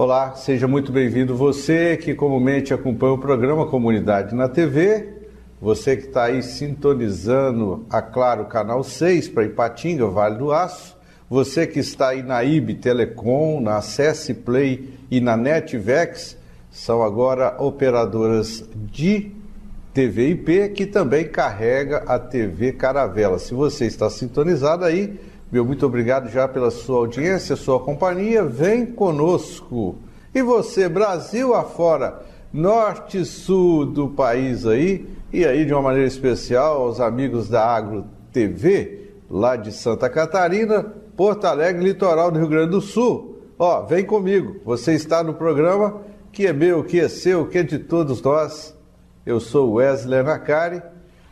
Olá, seja muito bem-vindo você que comumente acompanha o programa Comunidade na TV, você que está aí sintonizando a Claro Canal 6 para Ipatinga, Vale do Aço, você que está aí na IB Telecom, na Acesse Play e na Netvex, são agora operadoras de TV IP que também carrega a TV Caravela. Se você está sintonizado aí, meu muito obrigado já pela sua audiência, sua companhia, vem conosco. E você, Brasil afora, norte e sul do país aí, e aí de uma maneira especial aos amigos da Agro TV, lá de Santa Catarina, Porto Alegre, litoral do Rio Grande do Sul. Ó, vem comigo, você está no programa que é meu, que é seu, que é de todos nós. Eu sou Wesley Nacari,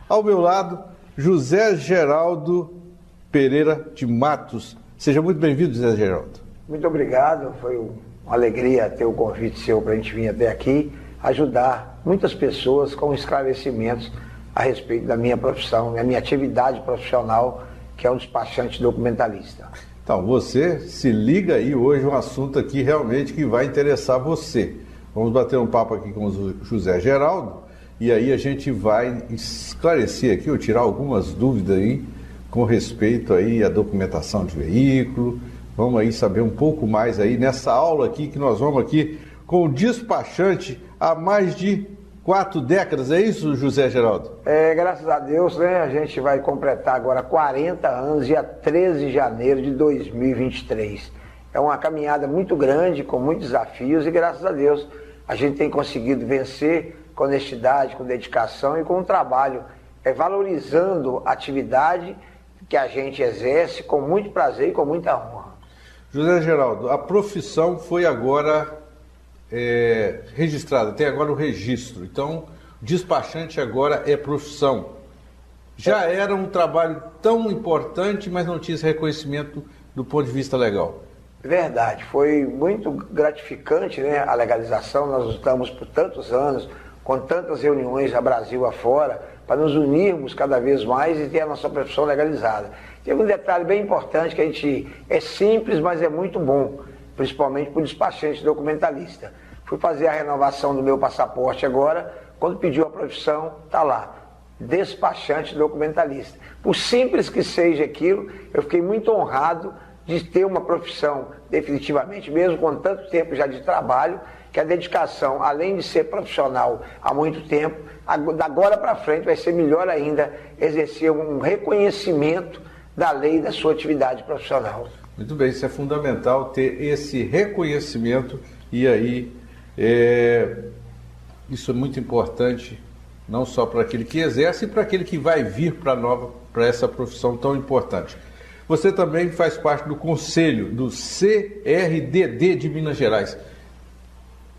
ao meu lado, José Geraldo Pereira de Matos. Seja muito bem-vindo, José Geraldo. Muito obrigado, foi uma alegria ter o convite seu para a gente vir até aqui, ajudar muitas pessoas com esclarecimentos a respeito da minha profissão, da minha atividade profissional, que é um despachante documentalista. Então, você se liga aí hoje, um assunto aqui realmente que vai interessar você. Vamos bater um papo aqui com o José Geraldo, e aí a gente vai esclarecer aqui, ou tirar algumas dúvidas aí, com respeito aí à documentação de veículo. Vamos aí saber um pouco mais aí nessa aula aqui, que nós vamos aqui com o despachante há mais de 4 décadas, é isso, José Geraldo? Graças a Deus, né, a gente vai completar agora 40 anos, dia 13 de janeiro de 2023. É uma caminhada muito grande, com muitos desafios, e graças a Deus a gente tem conseguido vencer com honestidade, com dedicação e com um trabalho, valorizando a atividade que a gente exerce com muito prazer e com muita honra. José Geraldo, a profissão foi agora registrada, tem agora o registro. Então, despachante agora é profissão. Já era um trabalho tão importante, mas não tinha esse reconhecimento do ponto de vista legal. Verdade, foi muito gratificante, né, a legalização. Nós lutamos por tantos anos, com tantas reuniões a Brasil afora, para nos unirmos cada vez mais e ter a nossa profissão legalizada. Tem um detalhe bem importante que a gente é simples, mas é muito bom, principalmente para o despachante documentalista. Fui fazer a renovação do meu passaporte agora, quando pediu a profissão, está lá, despachante documentalista. Por simples que seja aquilo, eu fiquei muito honrado de ter uma profissão definitivamente, mesmo com tanto tempo já de trabalho, que a dedicação, além de ser profissional há muito tempo, da agora para frente vai ser melhor ainda exercer um reconhecimento da lei da sua atividade profissional. Muito bem, isso é fundamental, ter esse reconhecimento, e aí isso é muito importante, não só para aquele que exerce, e para aquele que vai vir para essa profissão tão importante. Você também faz parte do conselho do CRDD de Minas Gerais.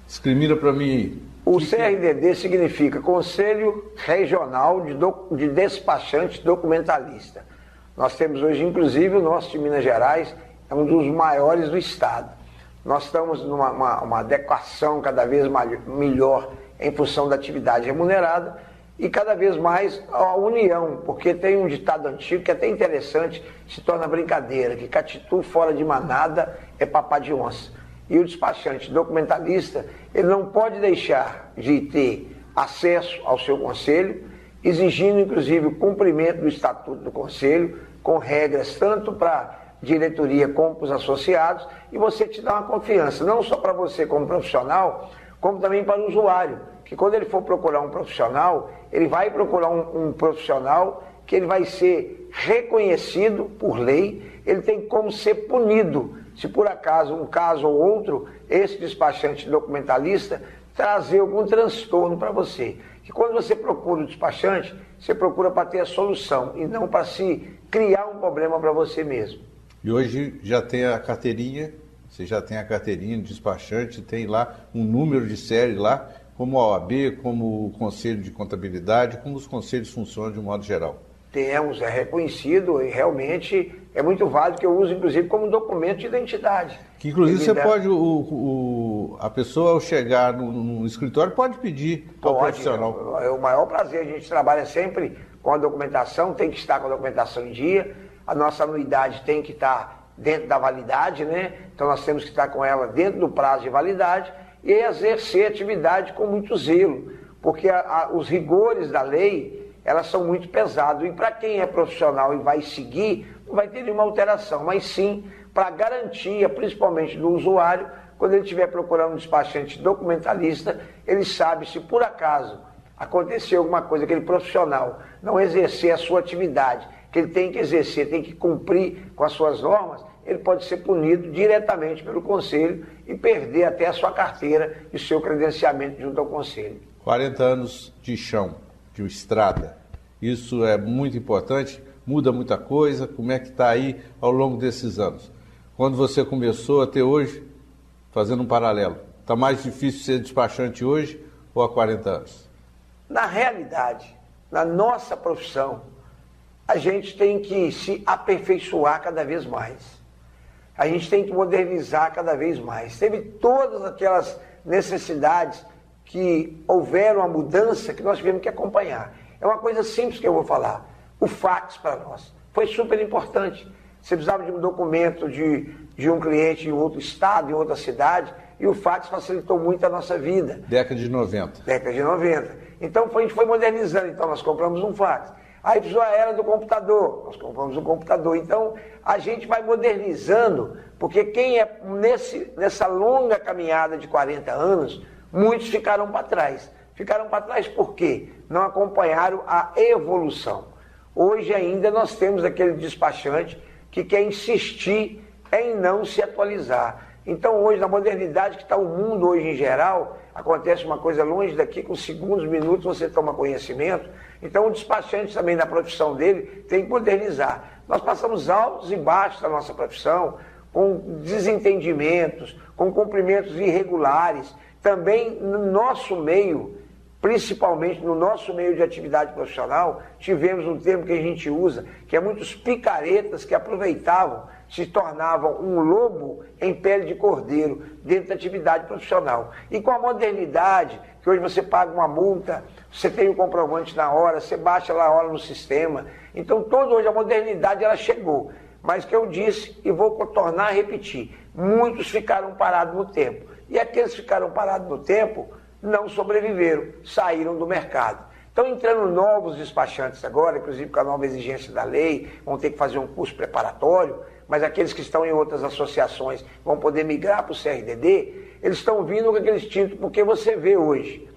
Discrimina para mim. O CRDD significa Conselho Regional de Despachante Documentalista. Nós temos hoje, inclusive, o nosso de Minas Gerais é um dos maiores do estado. Nós estamos numa adequação cada vez melhor em função da atividade remunerada e cada vez mais a união, porque tem um ditado antigo que é até interessante, se torna brincadeira, que catitu fora de manada é papá de onça. E o despachante documentalista, ele não pode deixar de ter acesso ao seu conselho, exigindo inclusive o cumprimento do estatuto do conselho, com regras tanto para diretoria como para os associados, e você te dá uma confiança, não só para você como profissional, como também para o usuário, que quando ele for procurar um profissional, ele vai procurar um profissional que ele vai ser reconhecido por lei, ele tem como ser punido, se por acaso, um caso ou outro, esse despachante documentalista trazer algum transtorno para você. Que quando você procura o despachante, você procura para ter a solução e não para se criar um problema para você mesmo. E hoje já tem a carteirinha, você já tem a carteirinha de despachante, tem lá um número de série lá, como a OAB, como o Conselho de Contabilidade, como os conselhos funcionam de um modo geral. Temos, é reconhecido e realmente é muito válido, que eu uso inclusive como documento de identidade. Que inclusive você pode, a pessoa ao chegar no escritório pode pedir ao profissional. É o maior prazer, a gente trabalha sempre com a documentação, tem que estar com a documentação em dia, a nossa anuidade tem que estar dentro da validade, né? Então nós temos que estar com ela dentro do prazo de validade e exercer a atividade com muito zelo, porque os rigores da lei, elas são muito pesados. E para quem é profissional e vai seguir, não vai ter nenhuma alteração, mas sim para garantia, principalmente do usuário, quando ele estiver procurando um despachante documentalista, ele sabe se por acaso acontecer alguma coisa, aquele profissional não exercer a sua atividade, que ele tem que exercer, tem que cumprir com as suas normas, ele pode ser punido diretamente pelo Conselho e perder até a sua carteira e o seu credenciamento junto ao Conselho. 40 anos de chão, de estrada, isso é muito importante, muda muita coisa. Como é que está aí ao longo desses anos? Quando você começou até hoje, fazendo um paralelo, está mais difícil ser despachante hoje ou há 40 anos? Na realidade, na nossa profissão, a gente tem que se aperfeiçoar cada vez mais. A gente tem que modernizar cada vez mais. Teve todas aquelas necessidades que houveram a mudança que nós tivemos que acompanhar. É uma coisa simples que eu vou falar. O fax para nós foi super importante. Você precisava de um documento de um cliente em outro estado, em outra cidade, e o fax facilitou muito a nossa vida. Década de 90. Década de 90. Então a gente foi modernizando. Então nós compramos um fax. Aí precisou a era do computador, nós compramos um computador. Então, a gente vai modernizando, porque quem é nessa longa caminhada de 40 anos, muitos ficaram para trás. Ficaram para trás por quê? Não acompanharam a evolução. Hoje ainda nós temos aquele despachante que quer insistir em não se atualizar. Então hoje, na modernidade que está o mundo hoje em geral, acontece uma coisa longe daqui, com segundos, minutos você toma conhecimento. Então o despachante também na profissão dele tem que modernizar. Nós passamos altos e baixos da nossa profissão, com desentendimentos, com cumprimentos irregulares. Também no nosso meio, principalmente no nosso meio de atividade profissional, tivemos um termo que a gente usa, que é muitos picaretas que aproveitavam, se tornavam um lobo em pele de cordeiro dentro da atividade profissional. E com a modernidade, que hoje você paga uma multa, você tem o comprovante na hora, você baixa lá a hora no sistema. Então, hoje a modernidade ela chegou. Mas que eu disse, e vou tornar a repetir, muitos ficaram parados no tempo. E aqueles que ficaram parados no tempo não sobreviveram, saíram do mercado. Estão entrando novos despachantes agora, inclusive com a nova exigência da lei, vão ter que fazer um curso preparatório, mas aqueles que estão em outras associações vão poder migrar para o CRDD, eles estão vindo com aquele instinto, porque você vê hoje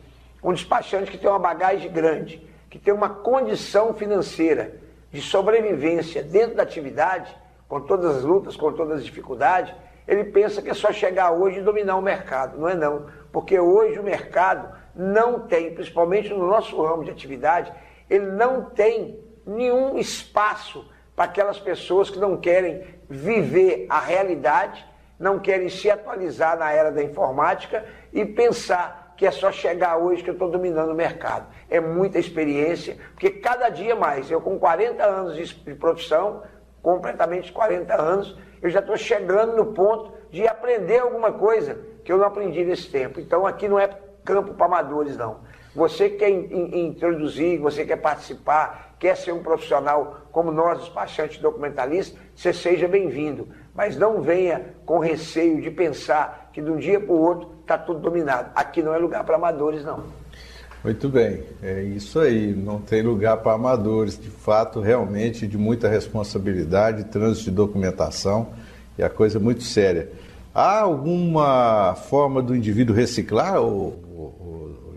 um despachante que tem uma bagagem grande, que tem uma condição financeira de sobrevivência dentro da atividade, com todas as lutas, com todas as dificuldades, ele pensa que é só chegar hoje e dominar o mercado. Não é não, porque hoje o mercado não tem, principalmente no nosso ramo de atividade, ele não tem nenhum espaço para aquelas pessoas que não querem viver a realidade, não querem se atualizar na era da informática e pensar que é só chegar hoje que eu estou dominando o mercado. É muita experiência, porque cada dia mais, eu com 40 anos de profissão, completamente 40 anos, eu já estou chegando no ponto de aprender alguma coisa que eu não aprendi nesse tempo. Então aqui não é campo para amadores, não. Você quer introduzir, você quer participar, quer ser um profissional como nós, despachantes documentalistas, você seja bem-vindo. Mas não venha com receio de pensar que de um dia para o outro está tudo dominado. Aqui não é lugar para amadores, não. Muito bem, é isso aí, não tem lugar para amadores, de fato, realmente de muita responsabilidade, trânsito de documentação, e a coisa é muito séria. Há alguma forma do indivíduo reciclar,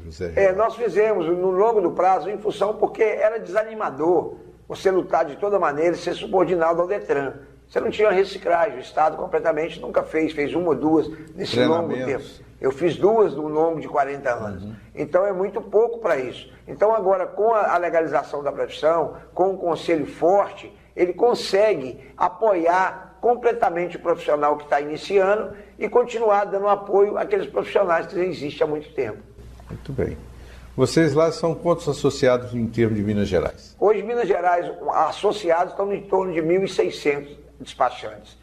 José? Nós fizemos no longo do prazo, em função, porque era desanimador você lutar de toda maneira e ser subordinado ao Detran. Você não tinha reciclagem, o Estado completamente nunca fez uma ou duas nesse longo tempo. Eu fiz 2 no longo de 40 anos. Então é muito pouco para isso. Então agora, com a legalização da profissão, com um conselho forte, ele consegue apoiar completamente o profissional que está iniciando e continuar dando apoio àqueles profissionais que já existem há muito tempo. Muito bem. Vocês lá são quantos associados em termos de Minas Gerais? Hoje, Minas Gerais, associados estão em torno de 1.600 despachantes.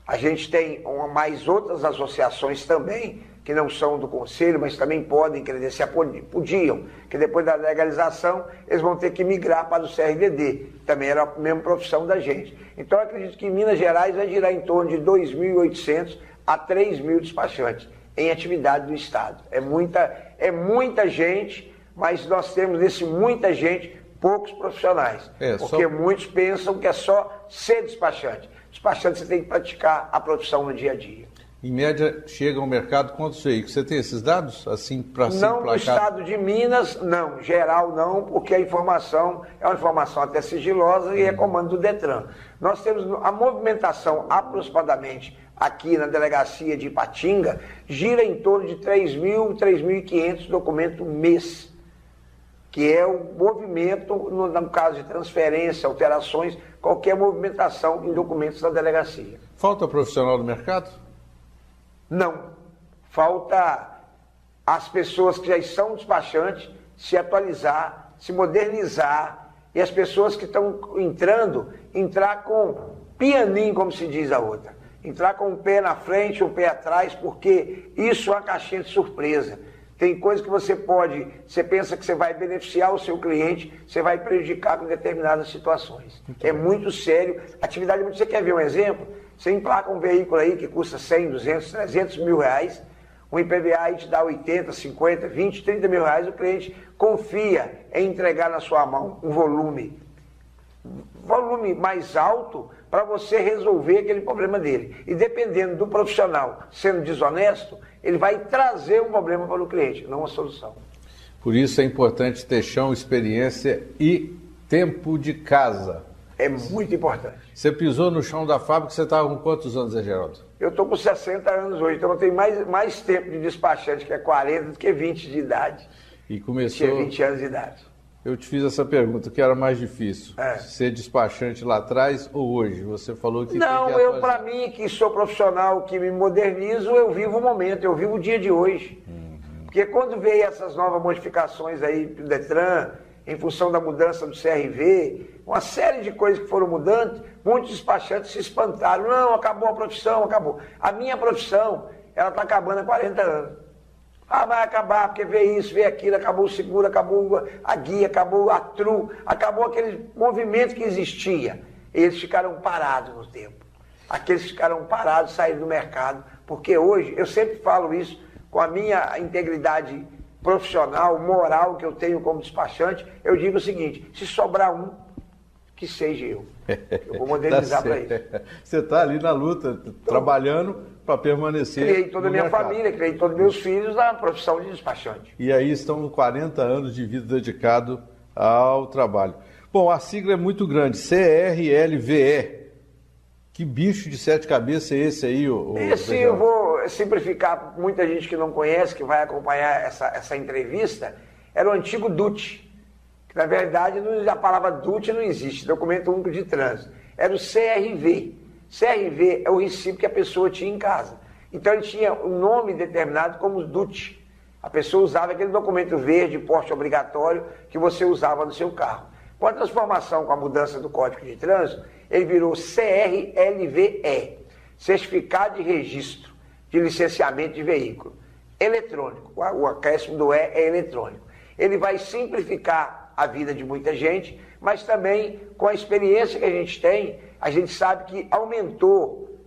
A gente tem mais outras associações também, que não são do Conselho, mas também podem credenciar, podiam, que depois da legalização eles vão ter que migrar para o CRVD, também era a mesma profissão da gente. Então eu acredito que em Minas Gerais vai girar em torno de 2.800 a 3.000 despachantes em atividade do Estado. É muita gente, mas nós temos nesse muita gente poucos profissionais, porque muitos pensam que é só ser despachante. Despachante você tem que praticar a profissão no dia a dia. Em média, chega ao mercado quantos veículos? Você tem esses dados? Assim, para ser Não no estado de Minas, não. Geral não, porque a informação é uma informação até sigilosa e é comando do Detran. Nós temos a movimentação aproximadamente aqui na delegacia de Ipatinga, gira em torno de 3.000, 3.500 documentos mês, que é o movimento, no caso de transferência, alterações, qualquer movimentação em documentos da delegacia. Falta profissional no mercado? Não. Falta as pessoas que já são despachantes se atualizar, se modernizar, e as pessoas que estão entrando, entrar com pianinho, como se diz a outra. Entrar com um pé na frente, um pé atrás, porque isso é uma caixinha de surpresa. Tem coisa que você pensa que você vai beneficiar o seu cliente, você vai prejudicar com determinadas situações. É muito sério. Atividade, você quer ver um exemplo? Você emplaca um veículo aí que custa 100, 200, 300 mil reais, o IPVA aí te dá 80, 50, 20, 30 mil reais, o cliente confia em entregar na sua mão um volume mais alto para você resolver aquele problema dele. E dependendo do profissional sendo desonesto, ele vai trazer um problema para o cliente, não uma solução. Por isso é importante ter chão, experiência e tempo de casa. É muito importante. Você pisou no chão da fábrica, você estava com quantos anos, Zé Geraldo? Eu estou com 60 anos hoje, então eu tenho mais tempo de despachante, que é 40, do que 20 de idade. E começou... Tinha 20 anos de idade. Eu te fiz essa pergunta, o que era mais difícil? Ser despachante lá atrás ou hoje? Você falou que... Não, para mim, que sou profissional, que me modernizo, eu vivo o momento, eu vivo o dia de hoje. Porque quando veio essas novas modificações aí do Detran, em função da mudança do CRV, uma série de coisas que foram mudando, muitos despachantes se espantaram. Não, acabou a profissão, acabou. A minha profissão, ela está acabando há 40 anos. Ah, vai acabar, porque veio isso, veio aquilo, acabou o seguro, acabou a guia, acabou a TRU, acabou aquele movimento que existia. Eles ficaram parados no tempo. Aqueles ficaram parados, saíram do mercado, porque hoje, eu sempre falo isso, com a minha integridade profissional, moral que eu tenho como despachante, eu digo o seguinte: se sobrar um, que seja eu. Eu vou modernizar para isso. Você está ali na luta, trabalhando para permanecer. Criei toda a minha família, criei todos os meus filhos na profissão de despachante. E aí estão 40 anos de vida dedicado ao trabalho. Bom, a sigla é muito grande, CRLVE. Que bicho de 7 cabeças é esse aí? Esse eu vou simplificar, muita gente que não conhece, que vai acompanhar essa entrevista, era o antigo DUT. Que na verdade a palavra DUT não existe, Documento Único de Trânsito. Era o CRV. CRV é o recibo que a pessoa tinha em casa. Então ele tinha um nome determinado como DUT. A pessoa usava aquele documento verde, porte obrigatório, que você usava no seu carro. Com a transformação, com a mudança do Código de Trânsito, ele virou CRLVE, Certificado de Registro de Licenciamento de Veículo. Eletrônico, o acréscimo do E é eletrônico. Ele vai simplificar a vida de muita gente, mas também com a experiência que a gente tem, a gente sabe que aumentou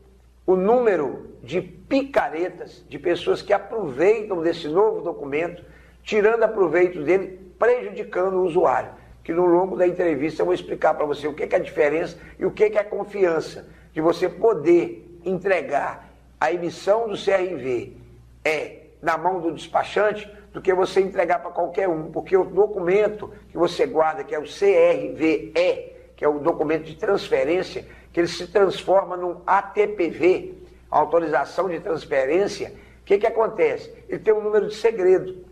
o número de picaretas, de pessoas que aproveitam desse novo documento, tirando aproveito dele, prejudicando o usuário. Que no longo da entrevista eu vou explicar para você o que é a diferença e o que é a confiança de você poder entregar a emissão do CRV na mão do despachante do que você entregar para qualquer um, porque o documento que você guarda, que é o CRVE, que é o documento de transferência, que ele se transforma num ATPV, autorização de transferência, o que acontece? Ele tem um número de segredo.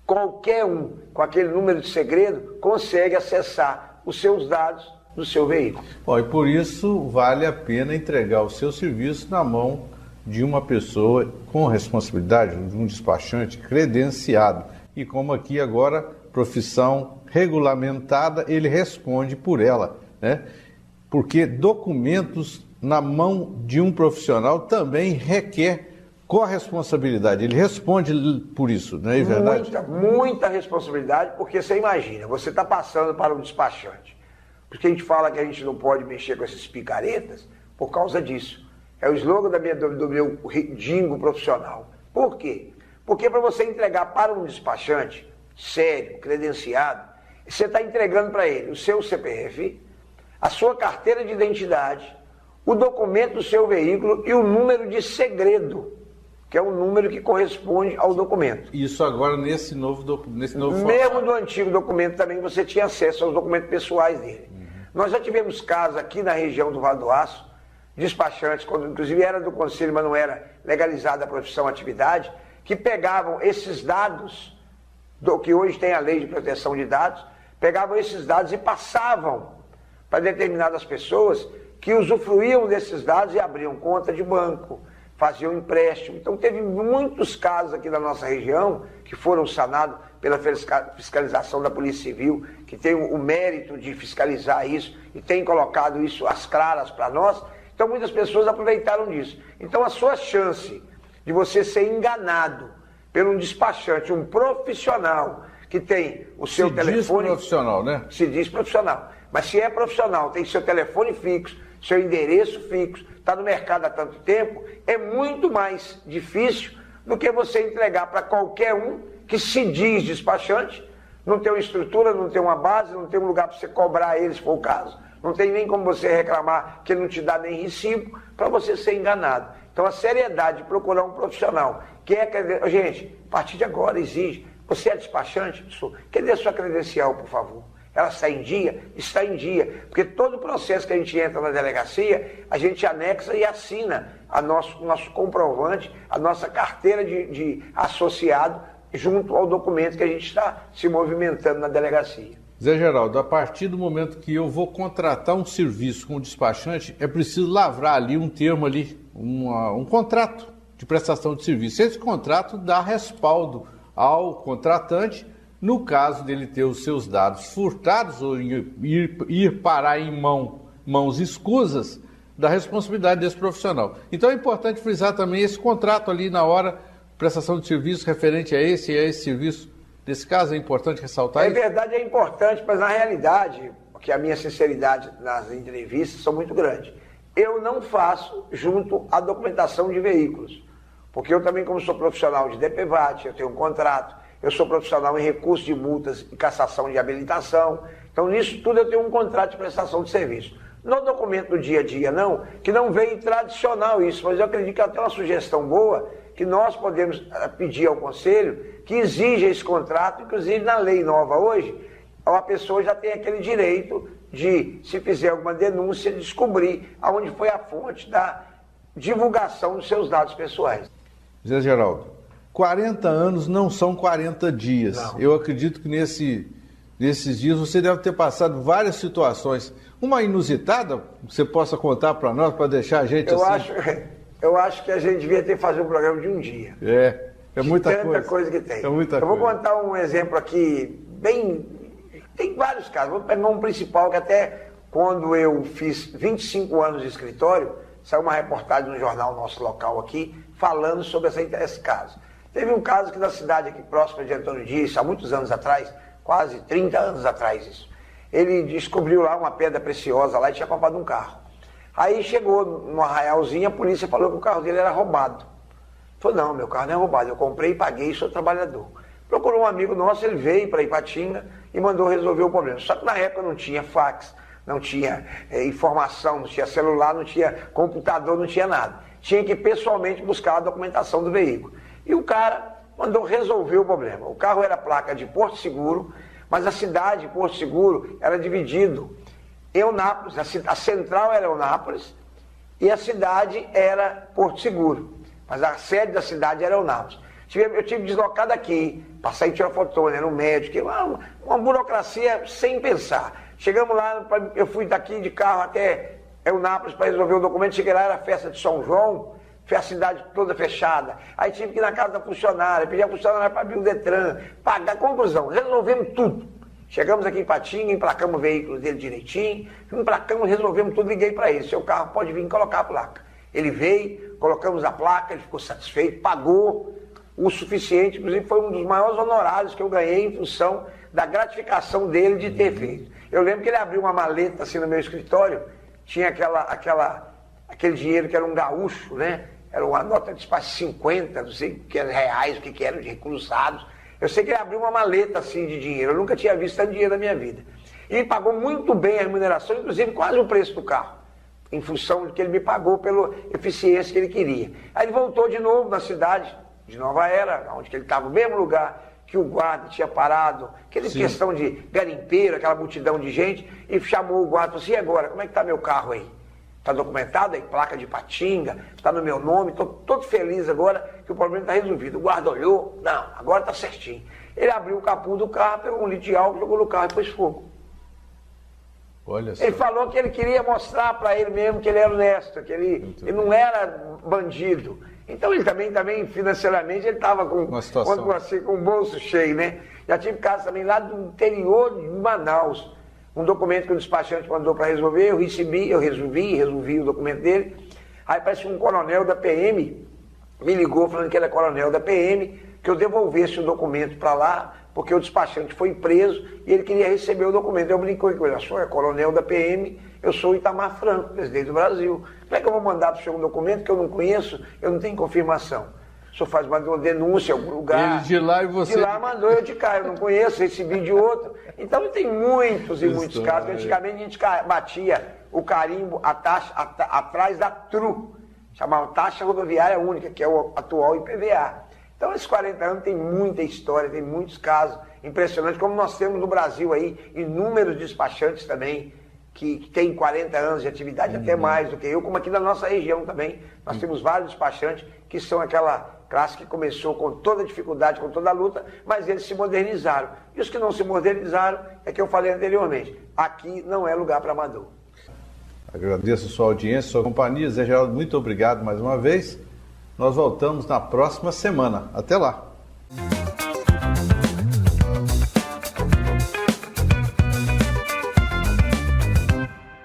Qualquer um, com aquele número de segredo, consegue acessar os seus dados do seu veículo. Bom, e por isso vale a pena entregar o seu serviço na mão de uma pessoa com responsabilidade, de um despachante credenciado. E como aqui agora, profissão regulamentada, ele responde por ela, né? Porque documentos na mão de um profissional também requer corresponsabilidade. Ele responde por isso, não é verdade? Muita responsabilidade, porque você imagina, você está passando para um despachante. Porque a gente fala que a gente não pode mexer com esses picaretas por causa disso. É o slogan do meu dingo profissional. Por quê? Porque para você entregar para um despachante sério, credenciado, você está entregando para ele o seu CPF, a sua carteira de identidade, o documento do seu veículo e o número de segredo, que é o número que corresponde ao documento. Isso agora nesse novo formato. Mesmo do antigo documento também você tinha acesso aos documentos pessoais dele. Nós já tivemos casos aqui na região do Vale do Aço, despachantes, quando inclusive era do conselho, mas não era legalizada a profissão, a atividade, que pegavam esses dados, do que hoje tem a lei de proteção de dados, pegavam esses dados e passavam para determinadas pessoas que usufruíam desses dados e abriam conta de banco, faziam empréstimo. Então teve muitos casos aqui na nossa região que foram sanados pela fiscalização da Polícia Civil, que tem o mérito de fiscalizar isso e tem colocado isso às claras para nós. Então muitas pessoas aproveitaram disso. Então a sua chance de você ser enganado por um despachante, um profissional que tem o seu telefone... Se diz profissional, né? Se diz profissional. Mas se é profissional, tem seu telefone fixo, seu endereço fixo, está no mercado há tanto tempo, é muito mais difícil do que você entregar para qualquer um que se diz despachante, não tem uma estrutura, não tem uma base, não tem um lugar para você cobrar ele, se for o caso. Não tem nem como você reclamar que ele não te dá nem recibo para você ser enganado. Então a seriedade de procurar um profissional que é... Gente, a partir de agora exige. Você é despachante? Cadê a sua credencial, por favor? Ela está em dia? Está em dia. Porque todo o processo que a gente entra na delegacia, a gente anexa e assina nosso comprovante, a nossa carteira de associado, junto ao documento que a gente está se movimentando na delegacia. Zé Geraldo, a partir do momento que eu vou contratar um serviço com o despachante, é preciso lavrar ali um termo ali, um contrato de prestação de serviço. Esse contrato dá respaldo ao contratante, no caso dele ter os seus dados furtados ou ir parar em mãos escusas, da responsabilidade desse profissional. Então é importante frisar também esse contrato ali na hora, prestação de serviço referente a esse serviço. Nesse caso é importante ressaltar isso? É verdade, é importante, mas na realidade, porque a minha sinceridade nas entrevistas são muito grandes, eu não faço junto à documentação de veículos. Porque eu também, como sou profissional de DPVAT, eu tenho um contrato, eu sou profissional em recurso de multas e cassação de habilitação. Então, nisso tudo eu tenho um contrato de prestação de serviço. No documento do dia a dia, não, que não veio tradicional isso, mas eu acredito que é até uma sugestão boa, que nós podemos pedir ao Conselho que exija esse contrato, inclusive na lei nova hoje, a pessoa já tem aquele direito de, se fizer alguma denúncia, descobrir aonde foi a fonte da divulgação dos seus dados pessoais. Zé Geraldo, 40 anos não são 40 dias. Não. Eu acredito que nesses dias você deve ter passado várias situações. Uma inusitada, você possa contar para nós, para deixar a gente Eu acho que a gente devia ter fazer um programa de um dia. É muita coisa. Tanta coisa que tem. É muita Eu vou contar um exemplo aqui, tem vários casos. Vou pegar um principal que até quando eu fiz 25 anos de escritório, saiu uma reportagem no jornal nosso local aqui, falando sobre esse caso. Teve um caso que na cidade aqui próxima de Antônio Dias, há muitos anos atrás, quase 30 anos atrás isso, ele descobriu lá uma pedra preciosa lá e tinha comprado um carro. Aí chegou no arraialzinho, a polícia falou que o carro dele era roubado. Falou, não, meu carro não é roubado, eu comprei e paguei, sou trabalhador. Procurou um amigo nosso, ele veio para Ipatinga e mandou resolver o problema. Só que na época não tinha fax, não tinha informação, não tinha celular, não tinha computador, não tinha nada. Tinha que pessoalmente buscar a documentação do veículo. E o cara mandou resolver o problema. O carro era placa de Porto Seguro, mas a cidade de Porto Seguro era dividido. Eunápolis, a central era Eunápolis e a cidade era Porto Seguro. Mas a sede da cidade era Eunápolis. Eu tive que deslocar daqui, passar em tirafotone, era um médico, uma burocracia sem pensar. Chegamos lá, eu fui daqui de carro até Eunápolis para resolver o documento, cheguei lá, era festa de São João, foi a cidade toda fechada. Aí tive que ir na casa da funcionária, pedir a funcionária para abrir o Detran, pagar. Conclusão, resolvemos tudo. Chegamos aqui em Ipatinga, emplacamos o veículo dele direitinho, emplacamos, resolvemos tudo, liguei para ele, seu carro pode vir colocar a placa. Ele veio, colocamos a placa, ele ficou satisfeito, pagou o suficiente, inclusive foi um dos maiores honorários que eu ganhei em função da gratificação dele de ter feito. Eu lembro que ele abriu uma maleta assim no meu escritório, tinha aquele dinheiro que era um gaúcho, né? Era uma nota de espaço 50, não sei o que era reais, o que era, de recruzados. Eu sei que ele abriu uma maleta assim de dinheiro, eu nunca tinha visto tanto dinheiro na minha vida. E ele pagou muito bem a remuneração, inclusive quase o preço do carro, em função de que ele me pagou pela eficiência que ele queria. Aí ele voltou de novo na cidade de Nova Era, onde ele estava no mesmo lugar que o guarda tinha parado, aquela questão de garimpeiro, aquela multidão de gente, e chamou o guarda e falou assim, e agora, como é que está meu carro aí? Está documentado aí, placa de Ipatinga, está no meu nome, estou todo feliz agora que o problema está resolvido. O guarda olhou, não, agora está certinho. Ele abriu o capô do carro, pegou um litro de álcool, jogou no carro e pôs fogo. Olha só. Ele falou que ele queria mostrar para ele mesmo que ele era honesto, que ele não era bandido. Então ele também financeiramente, ele estava com o bolso cheio, né? Já tive casos também lá do interior de Manaus. Um documento que o despachante mandou para resolver, eu resolvi o documento dele. Aí parece que um coronel da PM me ligou falando que ele é coronel da PM, que eu devolvesse o documento para lá, porque o despachante foi preso e ele queria receber o documento. Eu brinquei com ele, é coronel da PM, eu sou o Itamar Franco, presidente do Brasil. Como é que eu vou mandar para o senhor um documento que eu não conheço, eu não tenho confirmação? O senhor faz uma denúncia em algum lugar. Ele de lá e você... De lá mandou, eu de cá, eu não conheço, recebi de outro. Então tem muitos e muitos casos. Antigamente a gente batia o carimbo, a taxa atrás da TRU, chamava Taxa Rodoviária Única, que é o atual IPVA. Então esses 40 anos tem muita história, tem muitos casos impressionantes, como nós temos no Brasil aí inúmeros despachantes também, que tem 40 anos de atividade, até mais do que eu, como aqui na nossa região também. Nós temos vários despachantes que são aquela classe que começou com toda a dificuldade, com toda a luta, mas eles se modernizaram. E os que não se modernizaram, é que eu falei anteriormente, aqui não é lugar para amador. Agradeço a sua audiência, sua companhia. Zé Geraldo, muito obrigado mais uma vez. Nós voltamos na próxima semana. Até lá.